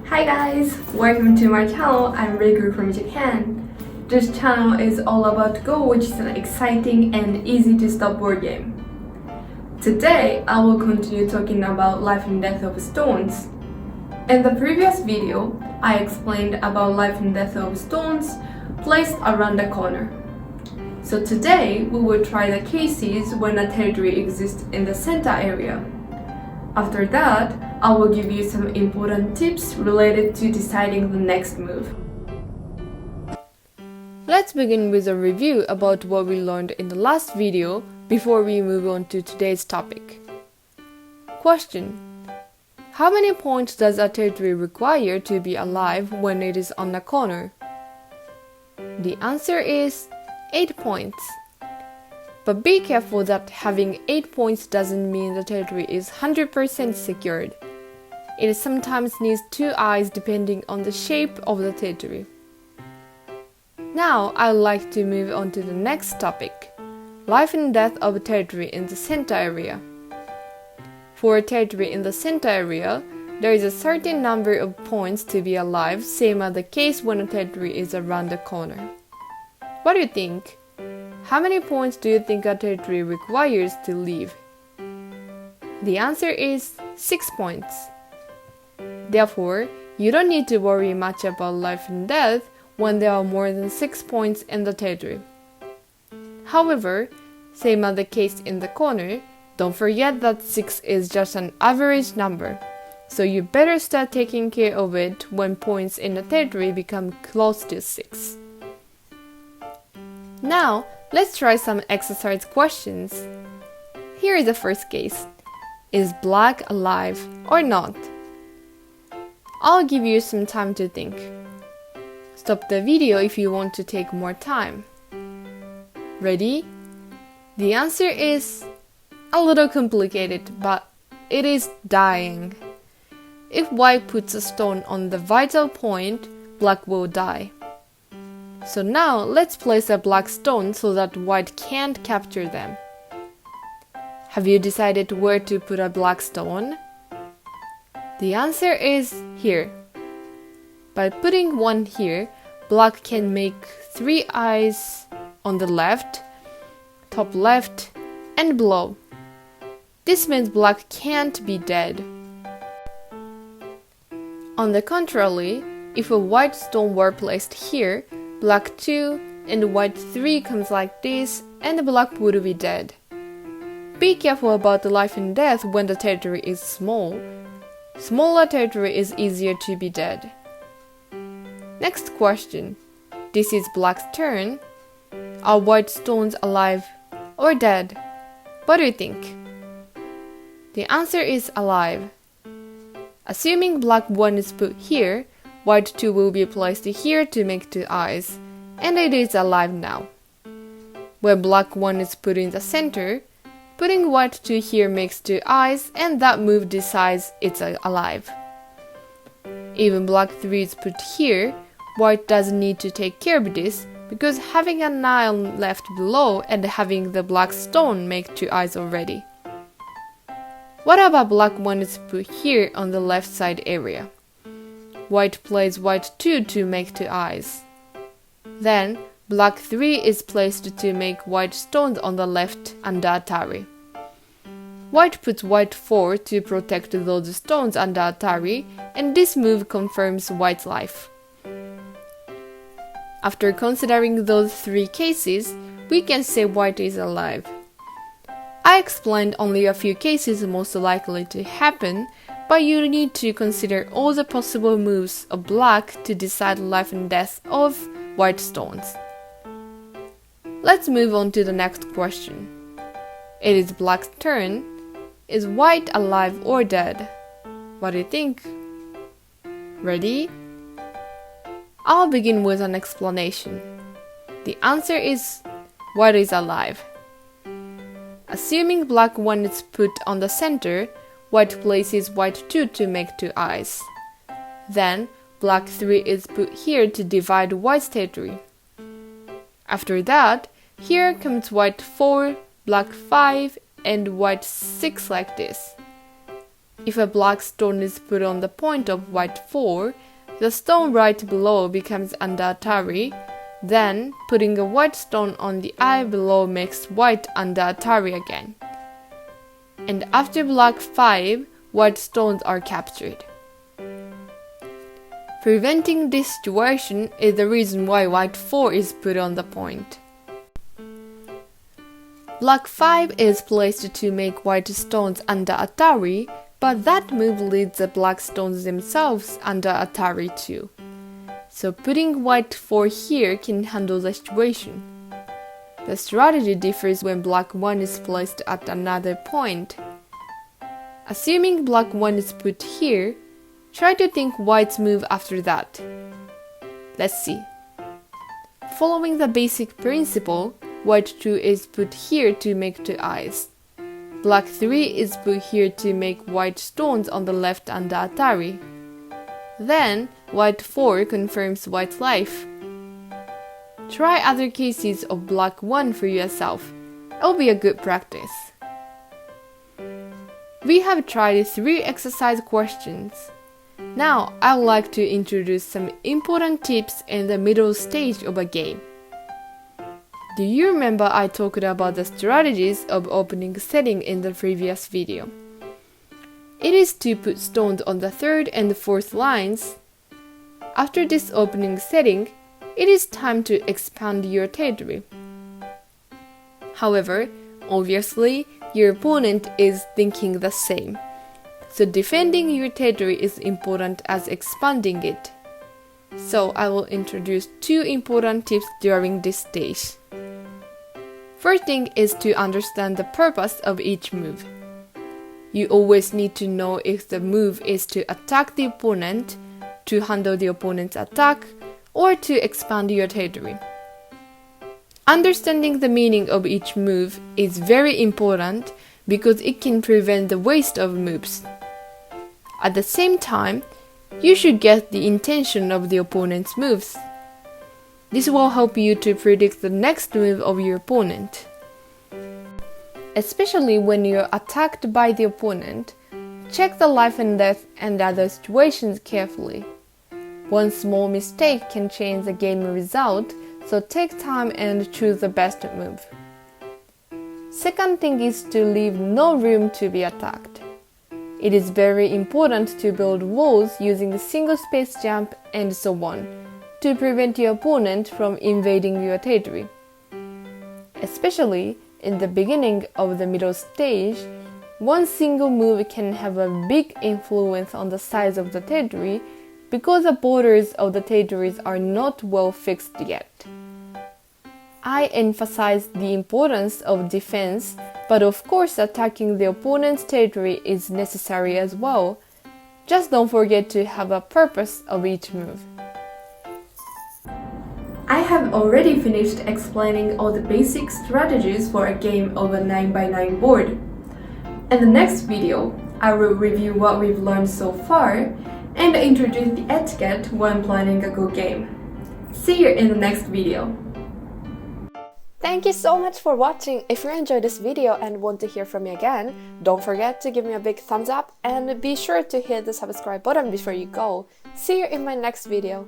Hi guys, welcome to my channel. I'm Riku from Japan. This channel is all about Go, which is an exciting and easy to stop board game. Today, I will continue talking about life and death of stones. In the previous video, I explained about life and death of stones placed around the corner. So today, we will try the cases when a territory exists in the center area. After that, I will give you some important tips related to deciding the next move. Let's begin with a review about what we learned in the last video before we move on to today's topic. Question: how many points does a territory require to be alive when it is on a corner? The answer is 8 points. But be careful that having 8 points doesn't mean the territory is 100% secured. It sometimes needs 2 eyes depending on the shape of the territory. Now I'd like to move on to the next topic: life and death of a territory in the center area. For a territory in the center area, there is a certain number of points to be alive, same as the case when a territory is around the corner. What do you think? How many points do you think a territory requires to leave? The answer is 6 points. Therefore, you don't need to worry much about life and death when there are more than 6 points in the territory. However, same as the case in the corner, don't forget that 6 is just an average number, so you better start taking care of it when points in the territory become close to 6. Now, let's try some exercise questions. Here is the first case. Is black alive or not? I'll give you some time to think. Stop the video if you want to take more time. Ready? The answer is a little complicated, but it is dying. If white puts a stone on the vital point, black will die. So now let's place a black stone so that white can't capture them. Have you decided where to put a black stone? The answer is here. By putting one here, black can make 3 eyes on the left, top left, and below. This means black can't be dead. On the contrary, if a white stone were placed here, black 2 and white 3 comes like this, and black would be dead. Be careful about the life and death when the territory is small. Smaller territory is easier to be dead. Next question. This is black's turn. Are white stones alive or dead? What do you think? The answer is alive. Assuming black 1 is put here, white 2 will be placed here to make 2 eyes, and it is alive now. When black 1 is put in the center, putting white 2 here makes 2 eyes, and that move decides it's alive. Even black 3 is put here, white doesn't need to take care of this, because having an eye left below and having the black stone make 2 eyes already. What about black 1 is put here on the left side area? White plays white 2 to make 2 eyes. Then, black 3 is placed to make white stones on the left under Atari. White puts white 4 to protect those stones under Atari, and this move confirms white's life. After considering those 3 cases, we can say white is alive. I explained only a few cases most likely to happen, but you need to consider all the possible moves of black to decide life and death of white stones. Let's move on to the next question. It is black's turn. Is white alive or dead? What do you think? Ready? I'll begin with an explanation. The answer is white is alive. Assuming black 1 is put on the center, white places white 2 to make 2 eyes. Then, black 3 is put here to divide white's territory. After that, here comes white 4, black 5, and white 6 like this. If a black stone is put on the point of white 4, the stone right below becomes under Atari. Then, putting a white stone on the eye below makes white under Atari again. And after black 5, white stones are captured. Preventing this situation is the reason why white 4 is put on the point. Black 5 is placed to make white stones under Atari, but that move leads the black stones themselves under Atari too. So putting white 4 here can handle the situation. The strategy differs when black 1 is placed at another point. Assuming black 1 is put here, try to think white's move after that. Let's see. Following the basic principle, white 2 is put here to make 2 eyes. Black 3 is put here to make white stones on the left under Atari. Then, white 4 confirms white life. Try other cases of black 1 for yourself. It'll be a good practice. We have tried 3 exercise questions. Now, I would like to introduce some important tips in the middle stage of a game. Do you remember I talked about the strategies of opening setting in the previous video? It is to put stones on the 3rd and 4th lines. After this opening setting, it is time to expand your territory. However, obviously, your opponent is thinking the same. So defending your territory is important as expanding it. So I will introduce 2 important tips during this stage. First thing is to understand the purpose of each move. You always need to know if the move is to attack the opponent, to handle the opponent's attack, or to expand your territory. Understanding the meaning of each move is very important because it can prevent the waste of moves. At the same time, you should get the intention of the opponent's moves. This will help you to predict the next move of your opponent. Especially when you're attacked by the opponent, check the life and death and other situations carefully. One small mistake can change the game result, so take time and choose the best move. Second thing is to leave no room to be attacked. It is very important to build walls using a single space jump and so on, to prevent your opponent from invading your territory. Especially in the beginning of the middle stage, one single move can have a big influence on the size of the territory because the borders of the territories are not well fixed yet. I emphasize the importance of defense, but of course attacking the opponent's territory is necessary as well. Just don't forget to have a purpose of each move. I have already finished explaining all the basic strategies for a game of a 9x9 board. In the next video, I will review what we've learned so far and introduce the etiquette when planning a Go game. See you in the next video. Thank you so much for watching. If you enjoyed this video and want to hear from me again, don't forget to give me a big thumbs up and be sure to hit the subscribe button before you go. See you in my next video.